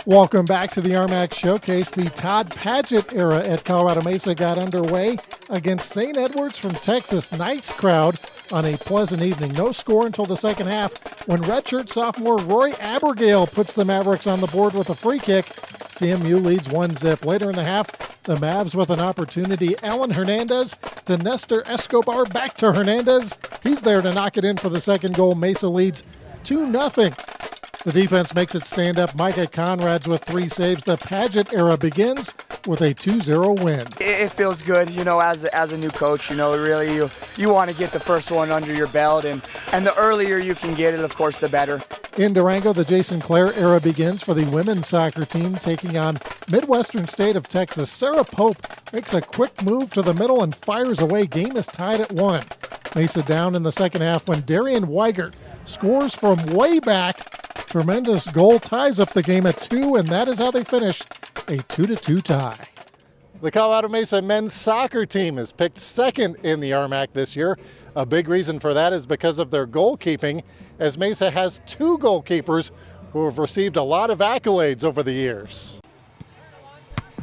Welcome back to the RMAC Showcase. The Todd Padgett era at Colorado Mesa got underway against St. Edwards from Texas. Nice crowd on a pleasant evening. No score until the second half when redshirt sophomore Roy Abergale puts the Mavericks on the board with a free kick. CMU leads 1-0. Later in the half, the Mavs with an opportunity. Alan Hernandez to Nestor Escobar, back to Hernandez. He's there to knock it in for the second goal. Mesa leads 2-0. The defense makes it stand up. Micah Conrad's with 3 saves. The Padgett era begins with a 2-0 win. It feels good, as a new coach. Really you want to get the first one under your belt, and the earlier you can get it, of course, the better. In Durango, the Jason Clare era begins for the women's soccer team, taking on Midwestern State of Texas. Sarah Pope makes a quick move to the middle and fires away. Game is tied at 1. Mesa down in the second half when Darian Weigert scores from way back. Tremendous goal ties up the game at 2, and that is how they finish a 2-2 tie. The Colorado Mesa men's soccer team is picked second in the RMAC this year. A big reason for that is because of their goalkeeping, as Mesa has 2 goalkeepers who have received a lot of accolades over the years.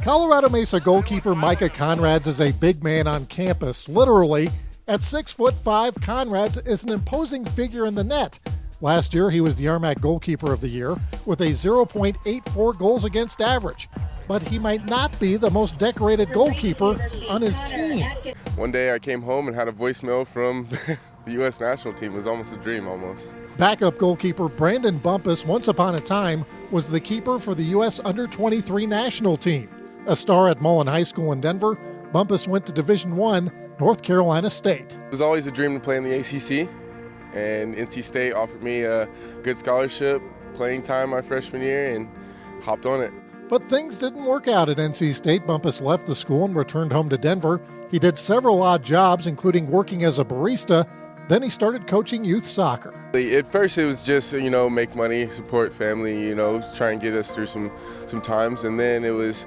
Colorado Mesa goalkeeper Micah Conrads is a big man on campus. Literally, at 6'5", Conrads is an imposing figure in the net. Last year, he was the RMAC Goalkeeper of the Year with a 0.84 goals against average. But he might not be the most decorated goalkeeper on his team. One day I came home and had a voicemail from the U.S. national team. It was almost a dream, almost. Backup goalkeeper Brandon Bumpus, once upon a time, was the keeper for the U.S. Under-23 national team. A star at Mullen High School in Denver, Bumpus went to Division I, North Carolina State. It was always a dream to play in the ACC. And NC State offered me a good scholarship, playing time my freshman year, and hopped on it. But things didn't work out at NC State. Bumpus left the school and returned home to Denver. He did several odd jobs, including working as a barista. Then he started coaching youth soccer. At first it was just, make money, support family, try and get us through some times. And then it was,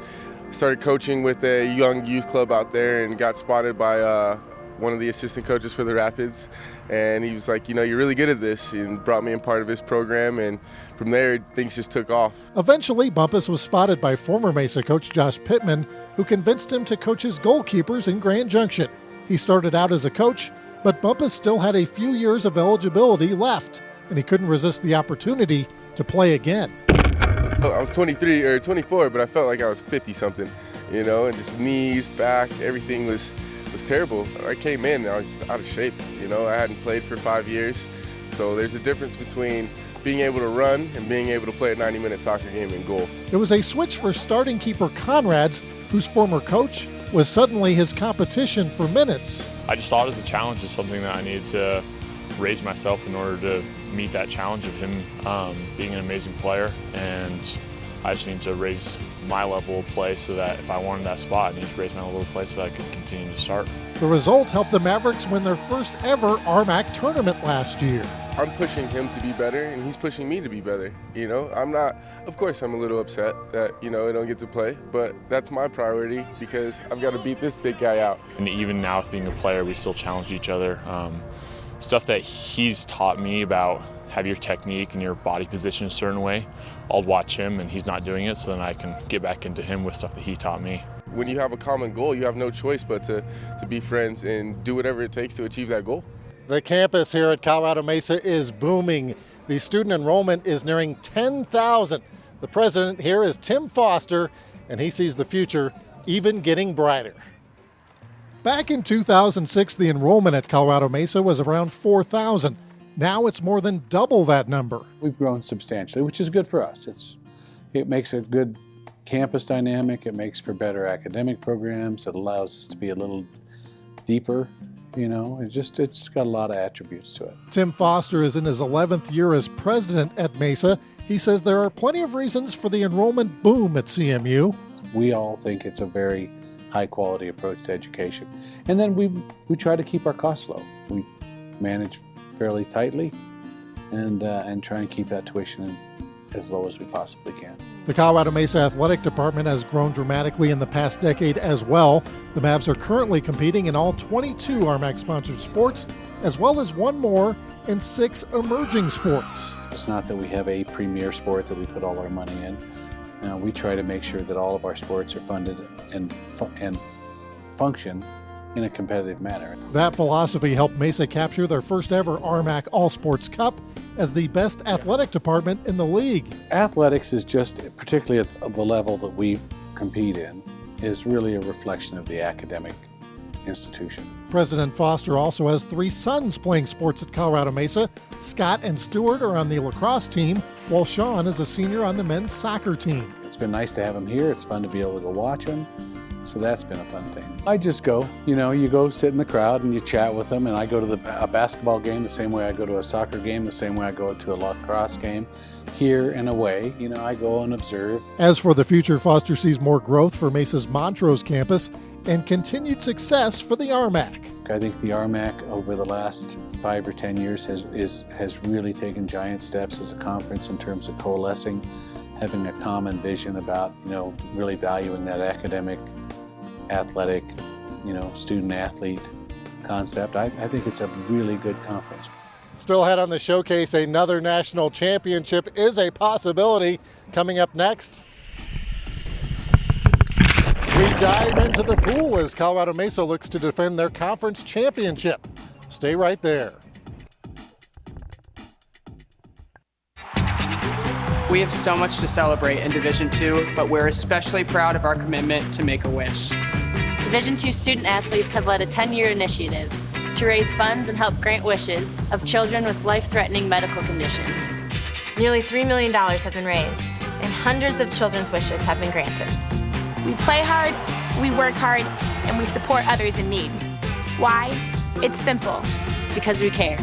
started coaching with a young youth club out there and got spotted by one of the assistant coaches for the Rapids, and he was like, you're really good at this, and brought me in part of his program, and from there, things just took off. Eventually, Bumpus was spotted by former Mesa coach Josh Pittman, who convinced him to coach his goalkeepers in Grand Junction. He started out as a coach, but Bumpus still had a few years of eligibility left, and he couldn't resist the opportunity to play again. I was 23 or 24, but I felt like I was 50-something, and just knees, back, everything was terrible. I came in and I was just out of shape. I hadn't played for 5 years. So there's a difference between being able to run and being able to play a 90-minute soccer game in goal. It was a switch for starting keeper Conrads, whose former coach was suddenly his competition for minutes. I just saw it as a challenge, as something that I needed to raise myself in order to meet that challenge of him being an amazing player, and I just need to raise my level of play so that if I wanted that spot, I need to raise my level of play so that I could continue to start. The result helped the Mavericks win their first ever RMAC tournament last year. I'm pushing him to be better, and he's pushing me to be better. Of course I'm a little upset that, I don't get to play, but that's my priority because I've got to beat this big guy out. And even now with being a player, we still challenge each other. Stuff that he's taught me about have your technique and your body position a certain way. I'll watch him and he's not doing it, so then I can get back into him with stuff that he taught me. When you have a common goal, you have no choice but to be friends and do whatever it takes to achieve that goal. The campus here at Colorado Mesa is booming. The student enrollment is nearing 10,000. The president here is Tim Foster, and he sees the future even getting brighter. Back in 2006, the enrollment at Colorado Mesa was around 4,000. Now it's more than double that number. We've grown substantially, which is good for us. It makes a good campus dynamic. It makes for better academic programs. It allows us to be a little deeper. It's got a lot of attributes to it. Tim Foster is in his 11th year as president at Mesa. He says there are plenty of reasons for the enrollment boom at CMU. We all think it's a very high-quality approach to education. And then we try to keep our costs low. We manage fairly tightly and try and keep that tuition as low as we possibly can. The Colorado Mesa Athletic Department has grown dramatically in the past decade as well. The Mavs are currently competing in all 22 RMAC-sponsored sports, as well as one more in 6 emerging sports. It's not that we have a premier sport that we put all our money in. we try to make sure that all of our sports are funded and function in a competitive manner. That philosophy helped Mesa capture their first ever RMAC All Sports Cup as the best athletic department in the league. Athletics is just, particularly at the level that we compete in, is really a reflection of the academic institution. President Foster also has 3 sons playing sports at Colorado Mesa. Scott and Stuart are on the lacrosse team, while Sean is a senior on the men's soccer team. It's been nice to have them here. It's fun to be able to go watch them. So that's been a fun thing. I just go, you go sit in the crowd and you chat with them, and I go to a basketball game the same way I go to a soccer game, the same way I go to a lacrosse game. Here and away, I go and observe. As for the future, Foster sees more growth for Mesa's Montrose campus and continued success for the RMAC. I think the RMAC over the last 5 or 10 years has really taken giant steps as a conference in terms of coalescing, having a common vision about, really valuing that academic, athletic, student-athlete concept. I think it's a really good conference. Still ahead on the showcase, another national championship is a possibility. Coming up next, we dive into the pool as Colorado Mesa looks to defend their conference championship. Stay right there. We have so much to celebrate in Division II, but we're especially proud of our commitment to Make-A-Wish. Division II student athletes have led a 10-year initiative to raise funds and help grant wishes of children with life-threatening medical conditions. Nearly $3 million have been raised, and hundreds of children's wishes have been granted. We play hard, we work hard, and we support others in need. Why? It's simple. Because we care.